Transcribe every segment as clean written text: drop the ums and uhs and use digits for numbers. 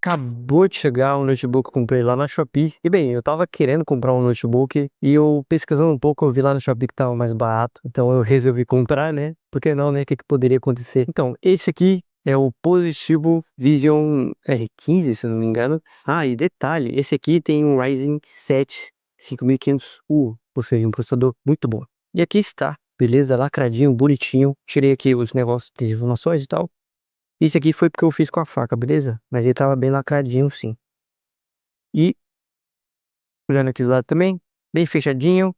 Acabou de chegar um notebook que eu comprei lá na Shopee. E bem, eu tava querendo comprar um notebook e eu pesquisando um pouco, eu vi lá na Shopee que tava mais barato. Então eu resolvi comprar, né? Por que não, né? O que poderia acontecer? Então, esse aqui é o Positivo Vision R15, se eu não me engano. Ah, e detalhe, esse aqui tem um Ryzen 7 5500U, ou seja, um processador muito bom. E aqui está, beleza? Lacradinho, bonitinho. Tirei aqui os negócios de informações e tal. Isso aqui foi porque eu fiz com a faca, beleza? Mas ele tava bem lacradinho, sim. E, olhando aqui do lado também, bem fechadinho.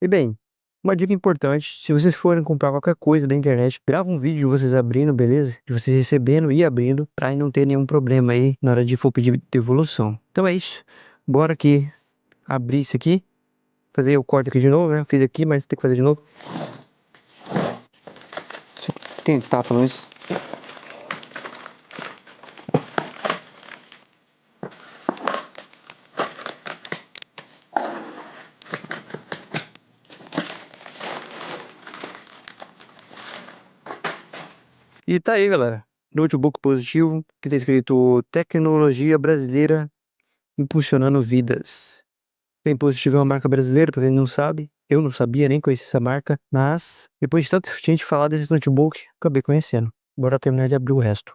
E bem, uma dica importante, se vocês forem comprar qualquer coisa da internet, grava um vídeo de vocês abrindo, beleza? De vocês recebendo e abrindo, pra não ter nenhum problema aí na hora de for pedir devolução. Então é isso. Bora aqui abrir isso aqui. Fazer o corte aqui de novo, né? Fiz aqui, mas tem que fazer de novo. Deixa eu tentar, pelo menos. E tá aí, galera. Notebook positivo, que tá escrito Tecnologia Brasileira Impulsionando Vidas. Bem, Positivo é uma marca brasileira, pra quem não sabe. Eu não sabia, nem conhecia essa marca. Mas, depois de tanta gente falar desse notebook, acabei conhecendo. Bora terminar de abrir o resto.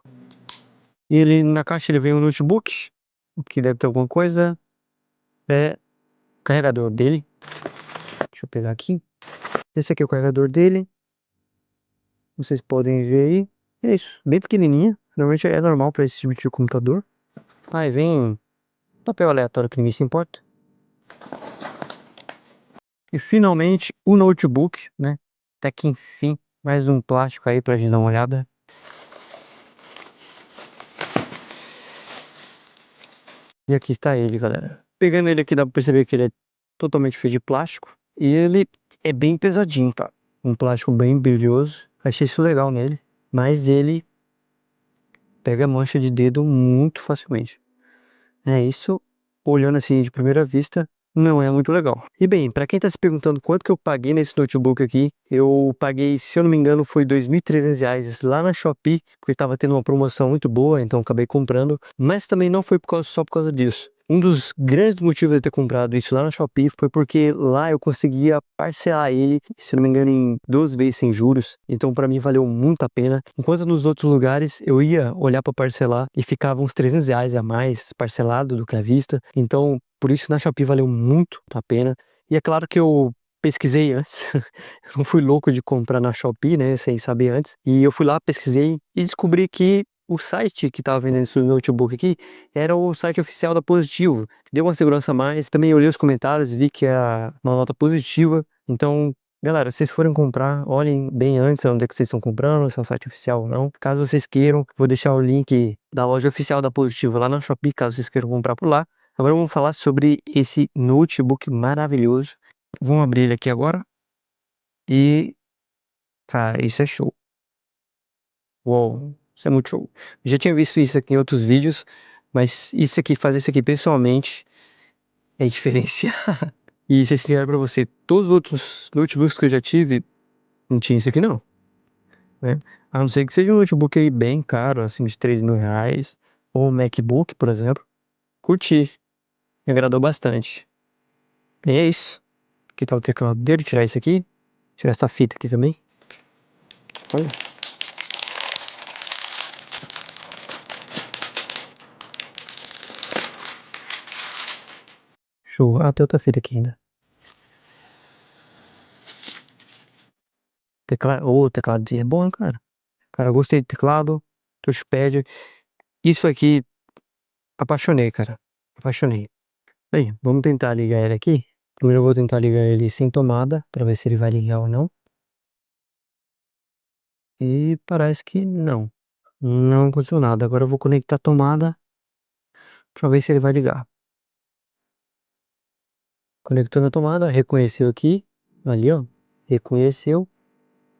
E ele, na caixa ele vem um notebook, que deve ter alguma coisa. É o carregador dele. Deixa eu pegar aqui. Esse aqui é o carregador dele. Vocês podem ver aí. É isso, bem pequenininha. Normalmente é normal para esse tipo de computador. Aí vem papel aleatório que ninguém se importa. E finalmente o notebook, né? Até que enfim, mais um plástico aí pra gente dar uma olhada. E aqui está ele, galera. Pegando ele aqui dá pra perceber que ele é totalmente feito de plástico. E ele é bem pesadinho, tá? Um plástico bem brilhoso. Achei isso legal nele. Mas ele pega mancha de dedo muito facilmente. É isso, olhando assim de primeira vista, não é muito legal. E bem, para quem tá se perguntando quanto que eu paguei nesse notebook aqui, eu paguei, se eu não me engano, foi R$ 2.300 lá na Shopee, porque tava tendo uma promoção muito boa, então acabei comprando. Mas também não foi só por causa disso. Um dos grandes motivos de eu ter comprado isso lá na Shopee foi porque lá eu conseguia parcelar ele, se não me engano, em 12 vezes sem juros. Então para mim valeu muito a pena. Enquanto nos outros lugares eu ia olhar para parcelar e ficava uns R$ 300 a mais parcelado do que à vista. Então por isso na Shopee valeu muito a pena. E é claro que eu pesquisei antes, eu não fui louco de comprar na Shopee, né, sem saber antes. E eu fui lá, pesquisei e descobri que o site que estava vendendo esse notebook aqui era o site oficial da Positivo. Deu uma segurança a mais. Também olhei os comentários, vi que era uma nota positiva. Então, galera, se vocês forem comprar, olhem bem antes onde é que vocês estão comprando, se é um site oficial ou não. Caso vocês queiram, vou deixar o link da loja oficial da Positivo lá na Shopee, caso vocês queiram comprar por lá. Agora vamos falar sobre esse notebook maravilhoso. Vamos abrir ele aqui agora. E, cara, isso é show. Uou, isso é muito show. Eu já tinha visto isso aqui em outros vídeos, mas isso aqui, fazer isso aqui pessoalmente é diferenciar. E ser sincero pra você, todos os outros notebooks que eu já tive, não tinha isso aqui não, né? A não ser que seja um notebook aí bem caro, assim, de R$ 3.000, ou um MacBook, por exemplo. Curti, me agradou bastante. E é isso. Aqui tá o teclado dele, tirar isso aqui. Tirar essa fita aqui também. Olha. Show. Ah, tem outra fita aqui ainda. Teclado, ô, teclado é bom, hein, cara. Cara, eu gostei do teclado, touchpad. Isso aqui, apaixonei, cara. Apaixonei. Bem, vamos tentar ligar ele aqui. Primeiro eu vou tentar ligar ele sem tomada, pra ver se ele vai ligar ou não. E parece que não. Não aconteceu nada. Agora eu vou conectar a tomada pra ver se ele vai ligar. Conectando a tomada, reconheceu aqui. Ali, ó. Reconheceu.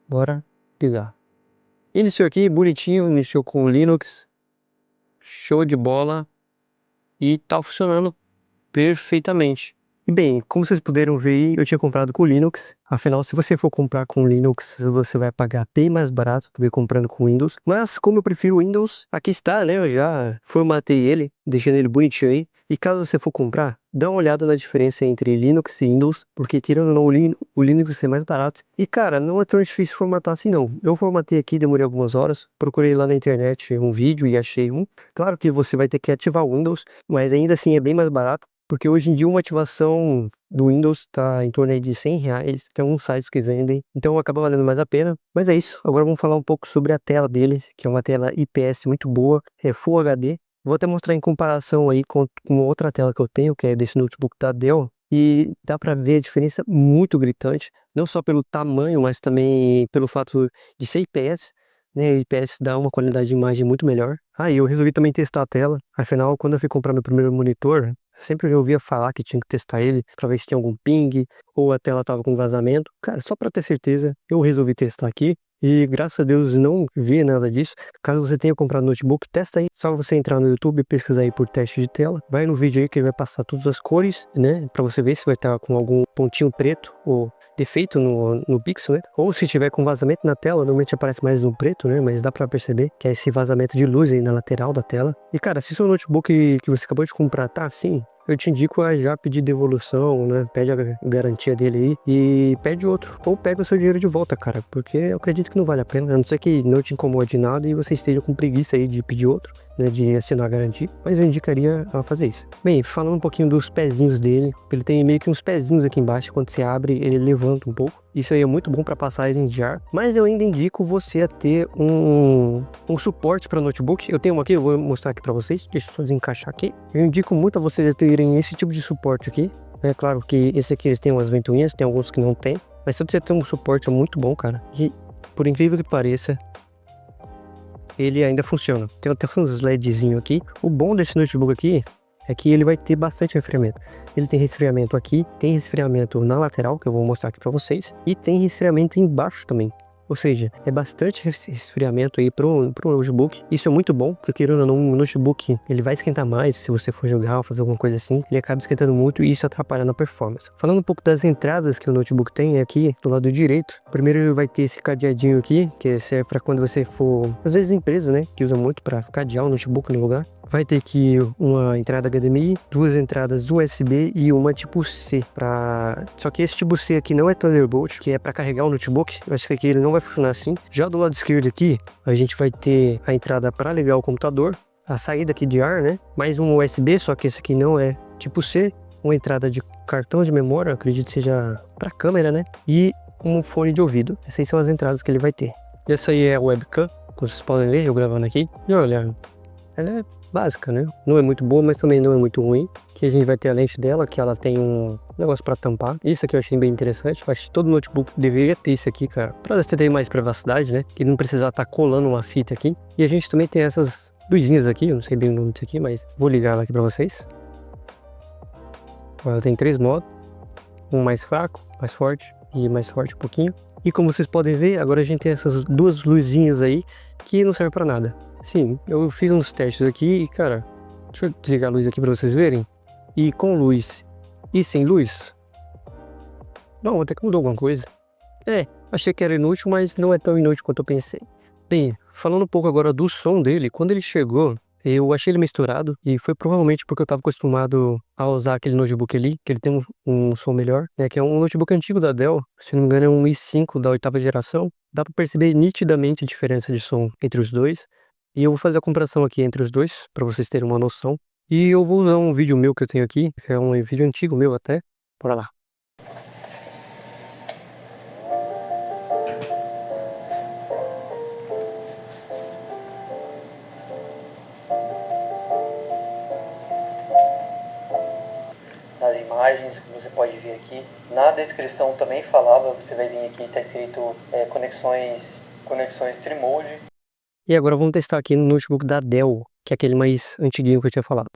Bora ligar. Iniciou aqui, bonitinho. Iniciou com o Linux. Show de bola. E tá funcionando perfeitamente. E bem, como vocês puderam ver aí, eu tinha comprado com Linux. Afinal, se você for comprar com Linux, você vai pagar bem mais barato do que comprando com Windows. Mas como eu prefiro Windows, aqui está, né? Eu já formatei ele, deixando ele bonitinho aí. E caso você for comprar, dá uma olhada na diferença entre Linux e Windows, porque tirando ou não, o Linux é mais barato. E cara, não é tão difícil formatar assim não. Eu formatei aqui, demorei algumas horas, procurei lá na internet um vídeo e achei um. Claro que você vai ter que ativar o Windows, mas ainda assim é bem mais barato. Porque hoje em dia uma ativação do Windows está em torno aí de R$ 100, tem alguns sites que vendem, então acaba valendo mais a pena. Mas é isso, agora vamos falar um pouco sobre a tela dele, que é uma tela IPS muito boa, é Full HD. Vou até mostrar em comparação aí com outra tela que eu tenho, que é desse notebook da Dell, e dá para ver a diferença muito gritante, não só pelo tamanho, mas também pelo fato de ser IPS, né? O IPS dá uma qualidade de imagem muito melhor. Ah, e eu resolvi também testar a tela, afinal, quando eu fui comprar meu primeiro monitor, sempre eu ouvia falar que tinha que testar ele para ver se tinha algum ping ou a tela tava com vazamento. Cara, só para ter certeza, eu resolvi testar aqui e graças a Deus não vi nada disso. Caso você tenha comprado notebook, testa aí. Só você entrar no YouTube e pesquisar aí por teste de tela. Vai no vídeo aí que ele vai passar todas as cores, né? Para você ver se vai estar com algum pontinho preto ou defeito no pixel, né? Ou se tiver com vazamento na tela, normalmente aparece mais no preto, né? Mas dá para perceber que é esse vazamento de luz aí na lateral da tela. E cara, se seu notebook que você acabou de comprar tá assim, eu te indico a já pedir devolução, né? Pede a garantia dele aí e pede outro. Ou pega o seu dinheiro de volta, cara. Porque eu acredito que não vale a pena. A não ser que não te incomode nada e você esteja com preguiça aí de pedir outro, né? De assinar a garantia. Mas eu indicaria a fazer isso. Bem, falando um pouquinho dos pezinhos dele. Ele tem meio que uns pezinhos aqui embaixo. Quando você abre, ele levanta um pouco. Isso aí é muito bom para passar ele de ar. Mas eu ainda indico você a ter um suporte para notebook. Eu tenho um aqui, eu vou mostrar aqui para vocês. Deixa eu só desencaixar aqui. Eu indico muito a vocês terem esse tipo de suporte aqui. É claro que esse aqui eles têm umas ventoinhas, tem alguns que não tem. Mas se você tem um suporte é muito bom, cara. E por incrível que pareça, ele ainda funciona. Tem até uns LEDzinho aqui. O bom desse notebook aqui é que ele vai ter bastante resfriamento. Ele tem resfriamento aqui, tem resfriamento na lateral, que eu vou mostrar aqui para vocês, e tem resfriamento embaixo também. Ou seja, é bastante resfriamento aí pro notebook. Isso é muito bom, porque querendo ou não, o notebook ele vai esquentar mais se você for jogar ou fazer alguma coisa assim. Ele acaba esquentando muito e isso atrapalha na performance. Falando um pouco das entradas que o notebook tem, é aqui do lado direito. Primeiro ele vai ter esse cadeadinho aqui, que serve para quando você for, às vezes empresa, né, que usa muito para cadear o notebook no lugar. Vai ter aqui uma entrada HDMI, duas entradas USB e uma tipo C. Só que esse tipo C aqui não é Thunderbolt, que é para carregar o notebook. Eu acho que aqui ele não vai funcionar assim. Já do lado esquerdo aqui, a gente vai ter a entrada para ligar o computador, a saída aqui de ar, né? Mais um USB, só que esse aqui não é tipo C. Uma entrada de cartão de memória, acredito que seja para câmera, né? E um fone de ouvido. Essas são as entradas que ele vai ter. E essa aí é a webcam, como vocês podem ver, eu gravando aqui. E olha, ela é básica, né? Não é muito boa, mas também não é muito ruim. Aqui a gente vai ter a lente dela, que ela tem um negócio para tampar. Isso aqui eu achei bem interessante. Eu acho que todo notebook deveria ter isso aqui, cara. Para você ter mais privacidade, né? Que não precisar estar colando uma fita aqui. E a gente também tem essas luzinhas aqui. Eu não sei bem o nome disso aqui, mas vou ligar ela aqui para vocês. Ela tem 3 modos. Um mais fraco, mais forte e mais forte um pouquinho. E como vocês podem ver, agora a gente tem essas duas luzinhas aí que não servem para nada. Sim, eu fiz uns testes aqui e, cara, deixa eu desligar a luz aqui para vocês verem. E com luz e sem luz, não, até que mudou alguma coisa. Achei que era inútil, mas não é tão inútil quanto eu pensei. Bem, falando um pouco agora do som dele, quando ele chegou, eu achei ele misturado e foi provavelmente porque eu estava acostumado a usar aquele notebook ali, que ele tem um som melhor, né, que é um notebook antigo da Dell, se não me engano é um i5 da 8ª geração. Dá para perceber nitidamente a diferença de som entre os dois. E eu vou fazer a comparação aqui entre os dois, para vocês terem uma noção. E eu vou usar um vídeo meu que eu tenho aqui, que é um vídeo antigo meu até. Bora lá. Nas imagens que você pode ver aqui. Na descrição também falava, você vai vir aqui, está escrito conexões Trimode. E agora vamos testar aqui no notebook da Dell, que é aquele mais antiguinho que eu tinha falado.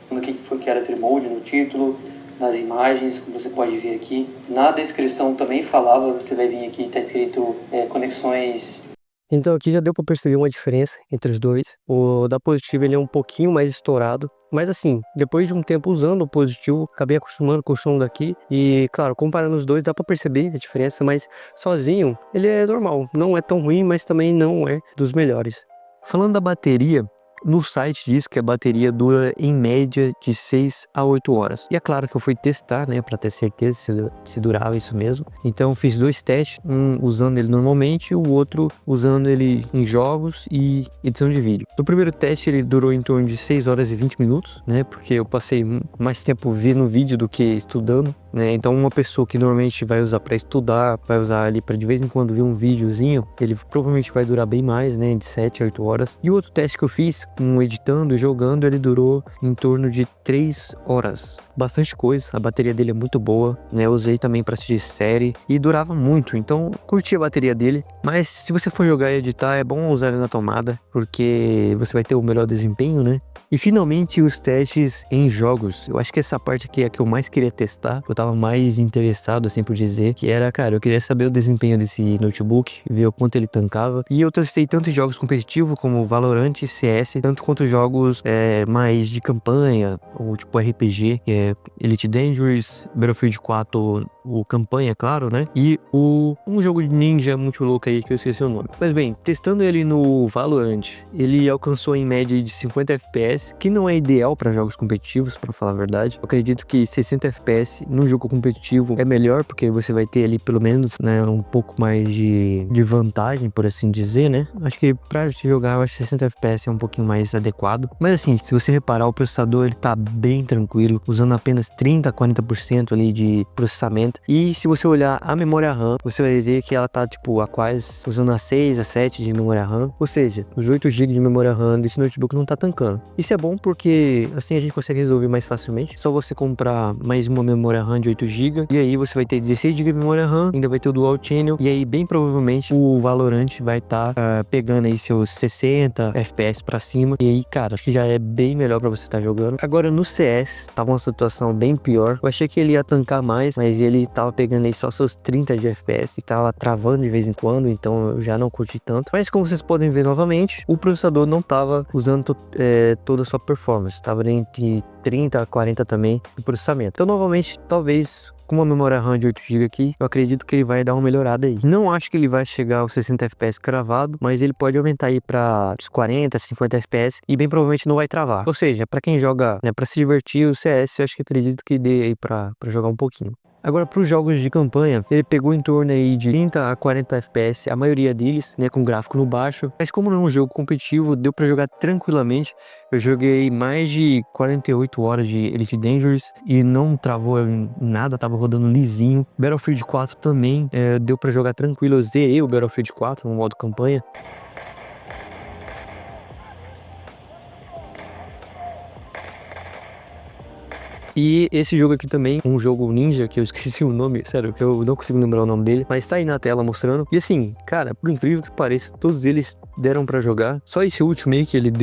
O que foi que era Trimode no título, nas imagens, como você pode ver aqui. Na descrição também falava, você vai vir aqui, tá escrito conexões. Então aqui já deu para perceber uma diferença entre os dois. O da Positivo ele é um pouquinho mais estourado, mas assim, depois de um tempo usando o Positivo, acabei acostumando com o som daqui e, claro, comparando os dois dá para perceber a diferença, mas sozinho ele é normal, não é tão ruim, mas também não é dos melhores. Falando da bateria, no site diz que a bateria dura em média de 6 a 8 horas. E é claro que eu fui testar, né, para ter certeza se durava isso mesmo. Então fiz 2 testes, um usando ele normalmente e o outro usando ele em jogos e edição de vídeo. No primeiro teste ele durou em torno de 6 horas e 20 minutos, né, porque eu passei mais tempo vendo vídeo do que estudando, né? Então uma pessoa que normalmente vai usar para estudar, vai usar ali para de vez em quando ver um videozinho, ele provavelmente vai durar bem mais, né, de 7 a 8 horas. E o outro teste que eu fiz, editando e jogando, ele durou em torno de 3 horas. Bastante coisa, a bateria dele é muito boa, né? Eu usei também para assistir série e durava muito, então curti a bateria dele. Mas se você for jogar e editar, é bom usar ele na tomada, porque você vai ter o melhor desempenho, né? E finalmente os testes em jogos. Eu acho que essa parte aqui é a que eu mais queria testar, que eu tava mais interessado, assim por dizer, que era, cara, eu queria saber o desempenho desse notebook, ver o quanto ele tancava. E eu testei tanto em jogos competitivos como Valorant e CS, tanto quanto jogos mais de campanha, ou tipo RPG, que é Elite Dangerous, Battlefield 4, o campanha, claro, né? E um jogo de ninja muito louco aí que eu esqueci o nome. Mas bem, testando ele no Valorant, ele alcançou em média de 50 FPS, que não é ideal para jogos competitivos, para falar a verdade. Eu acredito que 60 FPS num jogo competitivo é melhor, porque você vai ter ali pelo menos, né, um pouco mais de vantagem, por assim dizer, né? Acho que pra jogar, eu acho que 60 FPS é um pouquinho mais adequado. Mas assim, se você reparar, o processador ele tá bem tranquilo, usando apenas 30 a 40% ali de processamento. E se você olhar a memória RAM, você vai ver que ela tá tipo a quase usando a 6 a 7 de memória RAM. Ou seja, os 8 GB de memória RAM desse notebook não tá tancando. Isso é bom porque assim a gente consegue resolver mais facilmente. Só você comprar mais uma memória RAM de 8 GB e aí você vai ter 16 GB de memória RAM, ainda vai ter o Dual Channel e aí bem provavelmente o Valorant vai estar pegando aí seus 60 FPS pra cima. E aí, cara, acho que já é bem melhor pra você estar jogando. Agora no CS tava uma situação bem pior. Eu achei que ele ia tancar mais, mas ele tava pegando aí só seus 30 de FPS e tava travando de vez em quando, então eu já não curti tanto. Mas como vocês podem ver novamente, o processador não tava usando toda a sua performance, tava entre 30 a 40 também de processamento. Então novamente, talvez com uma memória RAM de 8 GB aqui, eu acredito que ele vai dar uma melhorada aí. Não acho que ele vai chegar aos 60 FPS cravado, mas ele pode aumentar aí para os 40, 50 FPS e bem provavelmente não vai travar. Ou seja, para quem joga, né, para se divertir, o CS, eu acho que acredito que dê aí para jogar um pouquinho. Agora, para os jogos de campanha, ele pegou em torno aí de 30 a 40 FPS, a maioria deles, né, com gráfico no baixo. Mas como não é um jogo competitivo, deu para jogar tranquilamente. Eu joguei mais de 48 horas de Elite Dangerous e não travou em nada, tava rodando lisinho. Battlefield 4 também deu para jogar tranquilo. Eu zerei o Battlefield 4 no modo campanha. E esse jogo aqui também, um jogo ninja, que eu esqueci o nome, sério, que eu não consigo lembrar o nome dele, mas tá aí na tela mostrando. E assim, cara, por incrível que pareça, todos eles deram pra jogar. Só esse último aí que ele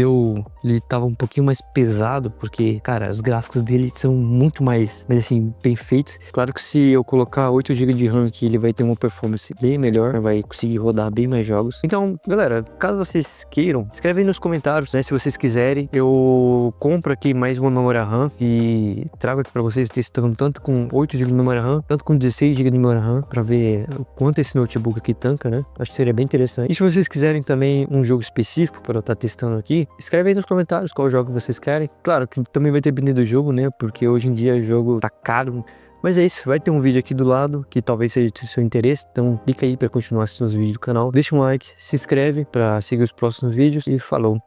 tava um pouquinho mais pesado, porque, cara, os gráficos dele são muito mais, mas assim, bem feitos. Claro que se eu colocar 8 GB de RAM aqui, ele vai ter uma performance bem melhor, vai conseguir rodar bem mais jogos. Então, galera, caso vocês queiram, escreve aí nos comentários, né, se vocês quiserem. Eu compro aqui mais uma memória RAM e trago aqui pra vocês testando tanto com 8 GB de memória RAM, tanto com 16 GB de memória RAM, pra ver o quanto esse notebook aqui tanca, né? Acho que seria bem interessante. E se vocês quiserem também um jogo específico para eu estar testando aqui, escreve aí nos comentários qual jogo vocês querem. Claro que também vai depender do jogo, né? Porque hoje em dia o jogo tá caro. Mas é isso, vai ter um vídeo aqui do lado que talvez seja do seu interesse, então clica aí para continuar assistindo os vídeos do canal. Deixa um like, se inscreve para seguir os próximos vídeos e falou!